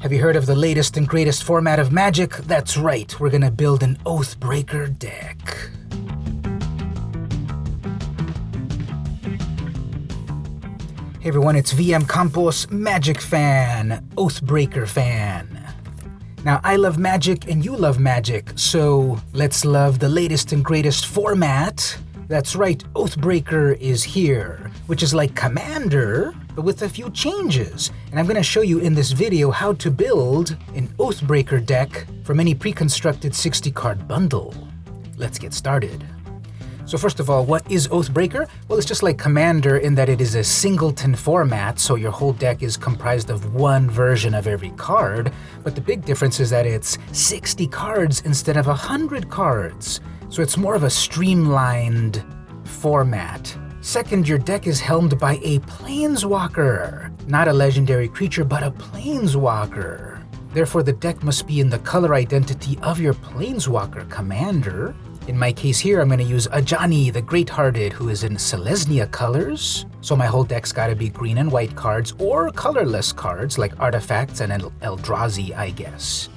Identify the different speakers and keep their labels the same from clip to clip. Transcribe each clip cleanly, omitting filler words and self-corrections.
Speaker 1: Have you heard of the latest and greatest format of Magic? That's right, we're gonna build an Oathbreaker deck. Hey everyone, it's VM Campos, Magic fan, Oathbreaker fan. Now, I love Magic and you love Magic, so let's love the latest and greatest format. That's right, Oathbreaker is here, which is like Commander, but with a few changes. And I'm going to show you in this video how to build an Oathbreaker deck from any pre-constructed 60-card bundle. Let's get started. So first of all, what is Oathbreaker? Well, it's just like Commander in that it is a singleton format, so your whole deck is comprised of one version of every card, but the big difference is that it's 60 cards instead of 100 cards. So it's more of a streamlined format. Second, your deck is helmed by a Planeswalker. Not a legendary creature, but a Planeswalker. Therefore, the deck must be in the color identity of your Planeswalker commander. In my case here, I'm going to use Ajani, the Great-Hearted, who is in Selesnya colors. So my whole deck's got to be green and white cards, or colorless cards like Artifacts and Eldrazi, I guess.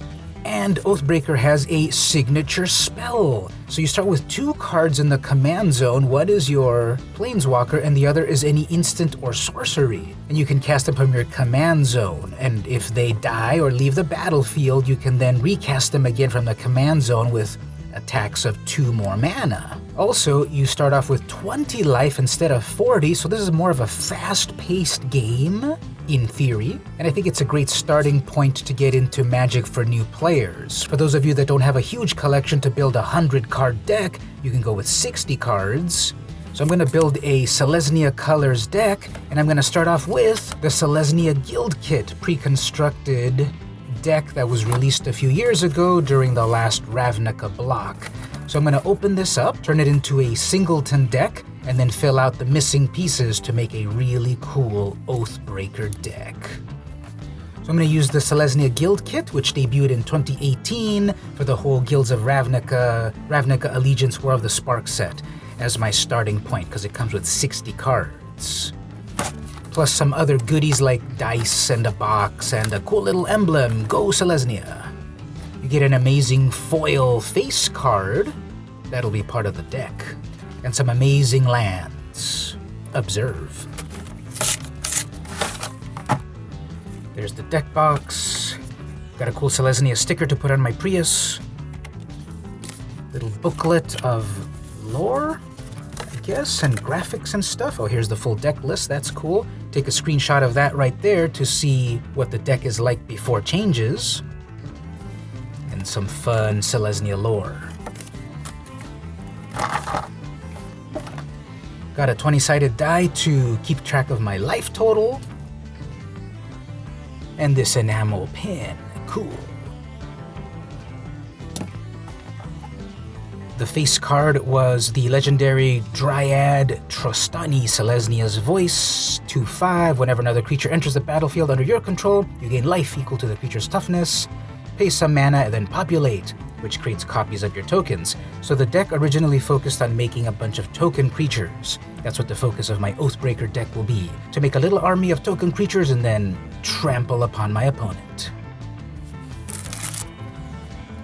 Speaker 1: And Oathbreaker has a signature spell. So you start with 2 cards in the command zone. One is your Planeswalker, and the other is any instant or sorcery. And you can cast them from your command zone. And if they die or leave the battlefield, you can then recast them again from the command zone with attacks of 2 more mana. Also, you start off with 20 life instead of 40, so this is more of a fast-paced game, in theory, and I think it's a great starting point to get into Magic for new players. For those of you that don't have a huge collection to build a 100-card deck, you can go with 60 cards. So I'm going to build a Selesnya Colors deck, and I'm going to start off with the Selesnya Guild Kit pre-constructed deck that was released a few years ago during the last Ravnica block. So I'm going to open this up, turn it into a singleton deck, and then fill out the missing pieces to make a really cool Oathbreaker deck. So I'm going to use the Selesnya Guild Kit, which debuted in 2018 for the whole Guilds of Ravnica Allegiance War of the Spark set as my starting point, because it comes with 60 cards. Plus some other goodies like dice and a box and a cool little emblem, Go Selesnya. You get an amazing foil face card, that'll be part of the deck, and some amazing lands. Observe. There's the deck box. Got a cool Selesnya sticker to put on my Prius. Little booklet of lore, I guess, and graphics and stuff. Oh, here's the full deck list, that's cool. Take a screenshot of that right there to see what the deck is like before changes. And some fun Selesnya lore. Got a 20-sided die to keep track of my life total. And this enamel pin, cool. The face card was the legendary Dryad Trostani, Selesnya's Voice, 2/5. Whenever another creature enters the battlefield under your control, you gain life equal to the creature's toughness, pay some mana, and then populate, which creates copies of your tokens. So the deck originally focused on making a bunch of token creatures. That's what the focus of my Oathbreaker deck will be, to make a little army of token creatures and then trample upon my opponent.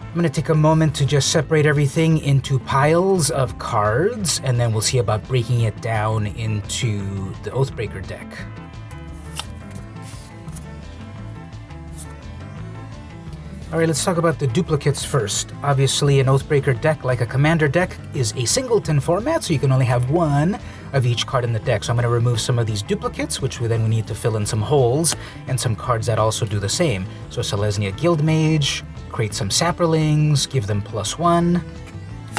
Speaker 1: I'm going to take a moment to just separate everything into piles of cards, and then we'll see about breaking it down into the Oathbreaker deck. Alright, let's talk about the duplicates first. Obviously, an Oathbreaker deck, like a Commander deck, is a singleton format, so you can only have one of each card in the deck. So I'm going to remove some of these duplicates, which we need to fill in some holes, and some cards that also do the same. So Selesnya Guildmage, create some Saprolings, give them +1.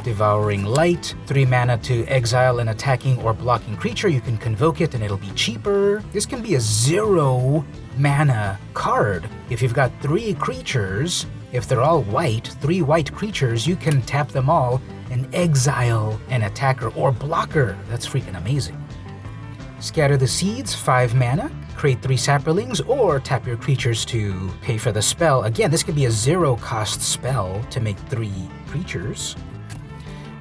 Speaker 1: Devouring Light, 3 mana to exile an attacking or blocking creature. You can convoke it and it'll be cheaper. This can be a 0 mana card. If you've got 3 creatures, if they're all white, 3 white creatures, you can tap them all and exile an attacker or blocker. That's freaking amazing. Scatter the Seeds, 5 mana. Create 3 Saprolings, or tap your creatures to pay for the spell. Again, this could be a 0-cost spell to make 3 creatures.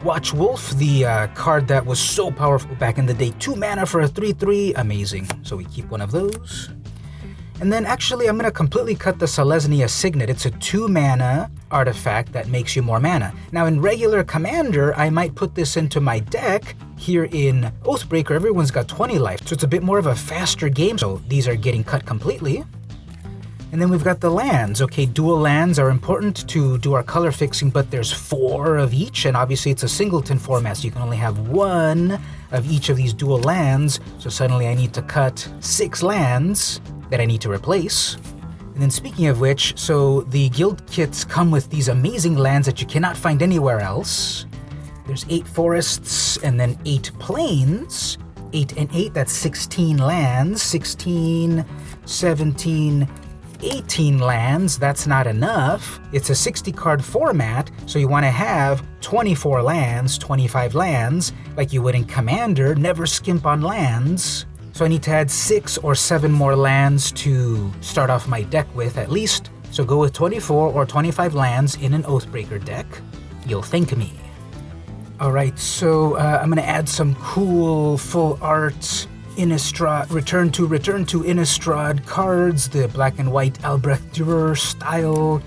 Speaker 1: Watch Wolf, the card that was so powerful back in the day. 2 mana for a 3/3, amazing. So we keep one of those. And then actually I'm going to completely cut the Selesnya Signet. It's a 2-mana artifact that makes you more mana. Now in regular Commander, I might put this into my deck. Here in Oathbreaker, everyone's got 20 life, so it's a bit more of a faster game, so these are getting cut completely. And then we've got the lands. Okay, dual lands are important to do our color fixing, but there's 4 of each, and obviously it's a singleton format, so you can only have 1 of each of these dual lands, so suddenly I need to cut 6 lands that I need to replace. And then speaking of which, so the guild kits come with these amazing lands that you cannot find anywhere else. There's 8 forests and then 8 plains. 8 and 8, that's 16 lands. 16, 17, 18 lands, that's not enough. It's a 60-card format, so you want to have 24 lands, 25 lands, like you would in Commander. Never skimp on lands. So I need to add 6 or 7 more lands to start off my deck with, at least. So go with 24 or 25 lands in an Oathbreaker deck. You'll thank me. Alright, so I'm going to add some cool full art Innistrad, return to Innistrad cards, the black and white Albrecht Dürer style,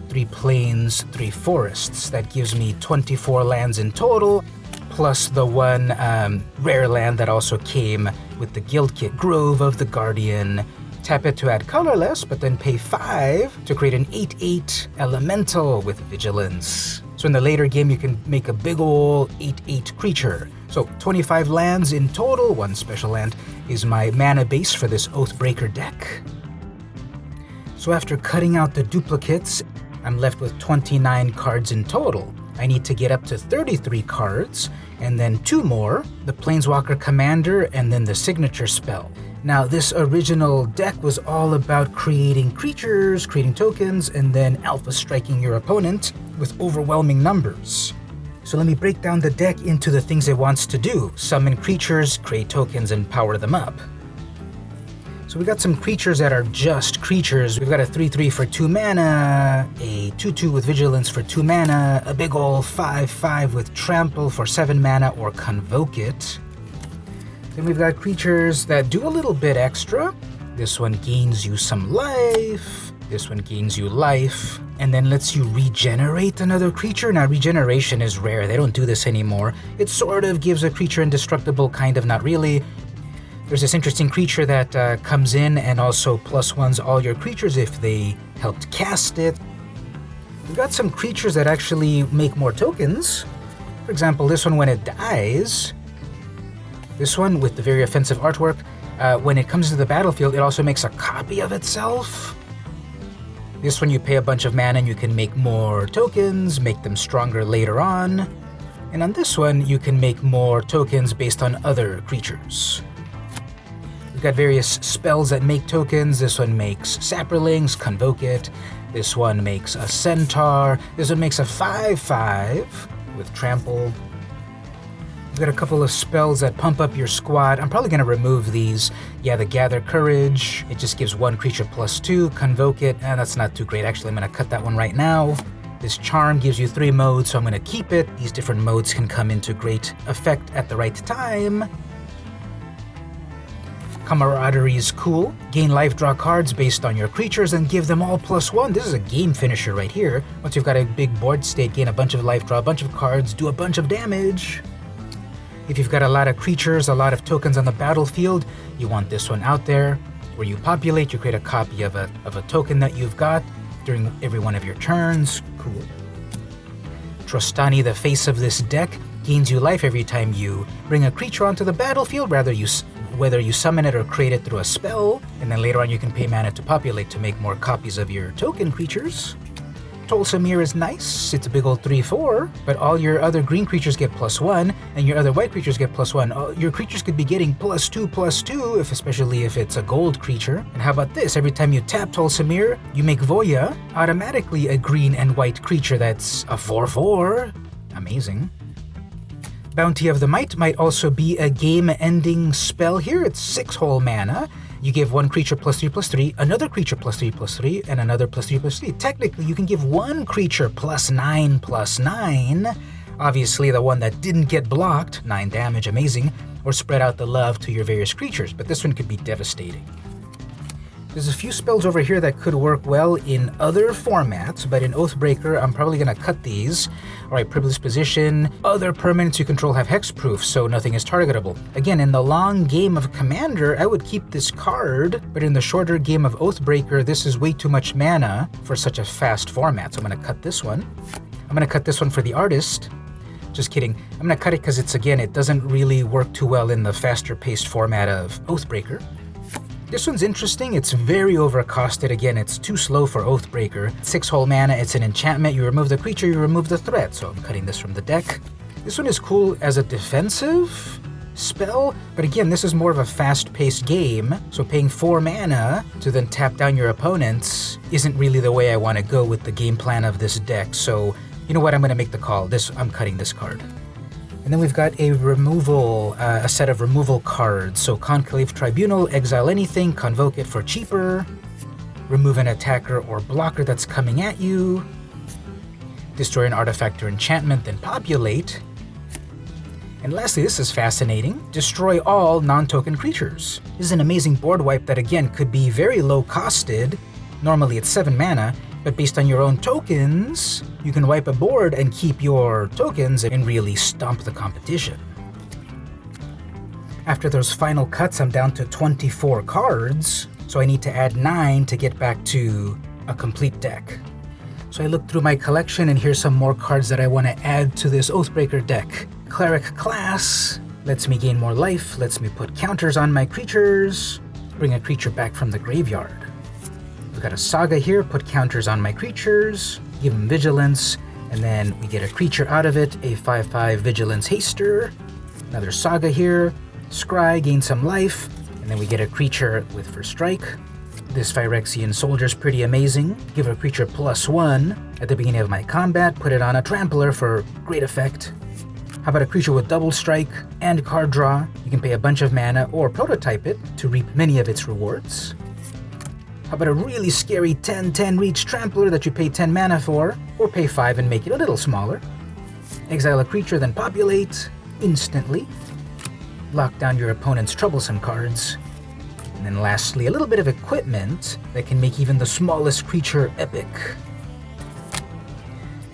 Speaker 1: 3 plains, 3 forests. That gives me 24 lands in total, plus the 1 rare land that also came with the guild kit, Grove of the Guardian. Tap it to add colorless, but then pay 5 to create an 8/8 elemental with vigilance. So in the later game, you can make a big ol' 8/8 creature. So 25 lands in total, 1 special land is my mana base for this Oathbreaker deck. So after cutting out the duplicates, I'm left with 29 cards in total. I need to get up to 33 cards, and then 2 more, the Planeswalker Commander and then the signature spell. Now this original deck was all about creating creatures, creating tokens, and then alpha striking your opponent with overwhelming numbers. So let me break down the deck into the things it wants to do. Summon creatures, create tokens, and power them up. So we got some creatures that are just creatures. We've got a 3/3 for 2 mana, a 2/2 with vigilance for 2 mana, a big ol' 5/5 with trample for 7 mana or convoke it. Then we've got creatures that do a little bit extra. This one gains you some life. This one gains you life, and then lets you regenerate another creature. Now regeneration is rare, they don't do this anymore. It sort of gives a creature indestructible, kind of, not really. There's this interesting creature that comes in and also +1s all your creatures if they helped cast it. We've got some creatures that actually make more tokens. For example, this one when it dies, this one with the very offensive artwork, when it comes to the battlefield, it also makes a copy of itself. This one you pay a bunch of mana and you can make more tokens, make them stronger later on. And on this one, you can make more tokens based on other creatures. We've got various spells that make tokens. This one makes Saprolings, Convoke it. This one makes a Centaur. This one makes a 5/5 with Trample. We've got a couple of spells that pump up your squad. I'm probably going to remove these. Yeah, the Gather Courage. It just gives 1 creature +2. Convoke it. That's not too great. Actually, I'm going to cut that one right now. This Charm gives you 3 modes, so I'm going to keep it. These different modes can come into great effect at the right time. Camaraderie is cool. Gain life, draw cards based on your creatures and give them all +1. This is a game finisher right here. Once you've got a big board state, gain a bunch of life, draw a bunch of cards, do a bunch of damage. If you've got a lot of creatures, a lot of tokens on the battlefield, you want this one out there. Where you populate, you create a copy of a token that you've got during every one of your turns. Cool. Trostani, the face of this deck, gains you life every time you bring a creature onto the battlefield, whether you summon it or create it through a spell, and then later on you can pay mana to populate to make more copies of your token creatures. Tolsamir is nice, it's a big old 3/4, but all your other green creatures get +1, and your other white creatures get +1. Your creatures could be getting +2/+2, especially if it's a gold creature. And how about this? Every time you tap Tolsamir, you make Voya automatically a green and white creature that's a 4/4. Amazing. Bounty of the might also be a game-ending spell here. It's 6 whole mana. You give 1 creature +3/+3, another creature +3/+3, and another +3/+3. Technically, you can give 1 creature +9/+9. Obviously, the one that didn't get blocked, 9 damage, amazing, or spread out the love to your various creatures, but this one could be devastating. There's a few spells over here that could work well in other formats, but in Oathbreaker, I'm probably going to cut these. Alright, Privileged Position. Other permanents you control have hexproof, so nothing is targetable. Again, in the long game of Commander, I would keep this card, but in the shorter game of Oathbreaker, this is way too much mana for such a fast format, so I'm going to cut this one. I'm going to cut this one for the artist. Just kidding. I'm going to cut it because it doesn't really work too well in the faster-paced format of Oathbreaker. This one's interesting. It's very overcosted. Again, it's too slow for Oathbreaker. 6 whole mana, it's an enchantment. You remove the creature, you remove the threat. So I'm cutting this from the deck. This one is cool as a defensive spell, but again, this is more of a fast-paced game, so paying 4 mana to then tap down your opponents isn't really the way I want to go with the game plan of this deck. So you know what, I'm going to make the call. I'm cutting this card. And then we've got a set of removal cards. So Conclave Tribunal, exile anything, convoke it for cheaper, remove an attacker or blocker that's coming at you, destroy an artifact or enchantment, then populate. And lastly, this is fascinating, destroy all non-token creatures. This is an amazing board wipe that again could be very low costed. Normally it's 7 mana, but based on your own tokens, you can wipe a board and keep your tokens and really stomp the competition. After those final cuts, I'm down to 24 cards, so I need to add 9 to get back to a complete deck. So I looked through my collection, and here's some more cards that I want to add to this Oathbreaker deck. Cleric Class lets me gain more life, lets me put counters on my creatures, bring a creature back from the graveyard. We've got a Saga here, put counters on my creatures, give them Vigilance, and then we get a creature out of it, a 5/5 Vigilance Haster. Another Saga here, Scry, gain some life, and then we get a creature with First Strike. This Phyrexian Soldier's pretty amazing. Give a creature +1 at the beginning of my combat, put it on a Trampler for great effect. How about a creature with double strike and card draw? You can pay a bunch of mana or prototype it to reap many of its rewards. How about a really scary 10/10 reach Trampler that you pay 10 mana for, or pay 5 and make it a little smaller. Exile a creature, then populate instantly. Lock down your opponent's troublesome cards. And then lastly, a little bit of equipment that can make even the smallest creature epic.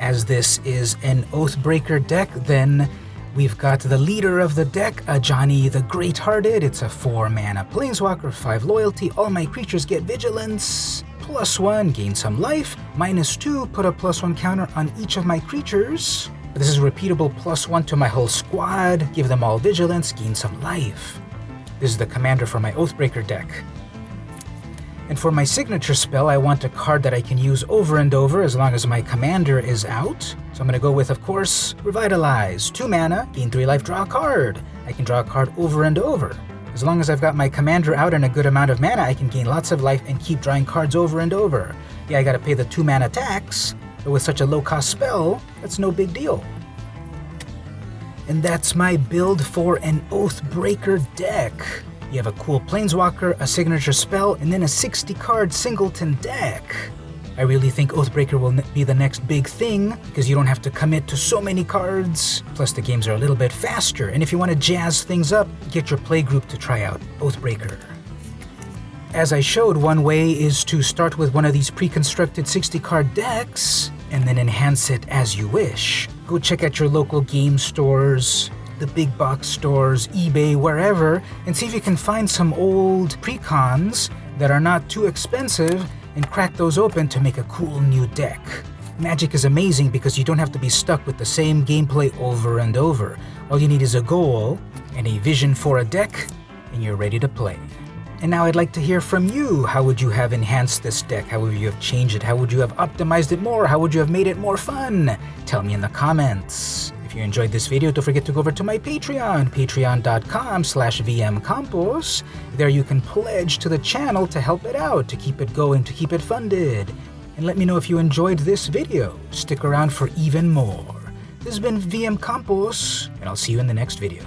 Speaker 1: As this is an Oathbreaker deck, then we've got the leader of the deck, Ajani the Great-Hearted. It's a 4 mana Planeswalker, 5 loyalty. All my creatures get Vigilance. +1, gain some life. -2, put a +1 counter on each of my creatures. This is repeatable +1 to my whole squad. Give them all Vigilance, gain some life. This is the commander for my Oathbreaker deck. And for my signature spell, I want a card that I can use over and over as long as my commander is out. So I'm going to go with, of course, Revitalize. 2 mana, gain 3 life, draw a card. I can draw a card over and over. As long as I've got my commander out and a good amount of mana, I can gain lots of life and keep drawing cards over and over. Yeah, I gotta pay the 2 mana tax, but with such a low cost spell, that's no big deal. And that's my build for an Oathbreaker deck. You have a cool Planeswalker, a signature spell, and then a 60-card singleton deck. I really think Oathbreaker will be the next big thing, because you don't have to commit to so many cards, plus the games are a little bit faster, and if you want to jazz things up, get your playgroup to try out Oathbreaker. As I showed, one way is to start with one of these pre-constructed 60-card decks, and then enhance it as you wish. Go check out your local game stores, the big box stores, eBay, wherever, and see if you can find some old precons that are not too expensive and crack those open to make a cool new deck. Magic is amazing because you don't have to be stuck with the same gameplay over and over. All you need is a goal and a vision for a deck, and you're ready to play. And now I'd like to hear from you. How would you have enhanced this deck? How would you have changed it? How would you have optimized it more? How would you have made it more fun? Tell me in the comments. If you enjoyed this video, don't forget to go over to my Patreon, patreon.com/vmcampos. There you can pledge to the channel to help it out, to keep it going, to keep it funded. And let me know if you enjoyed this video. Stick around for even more. This has been VM Campos, and I'll see you in the next video.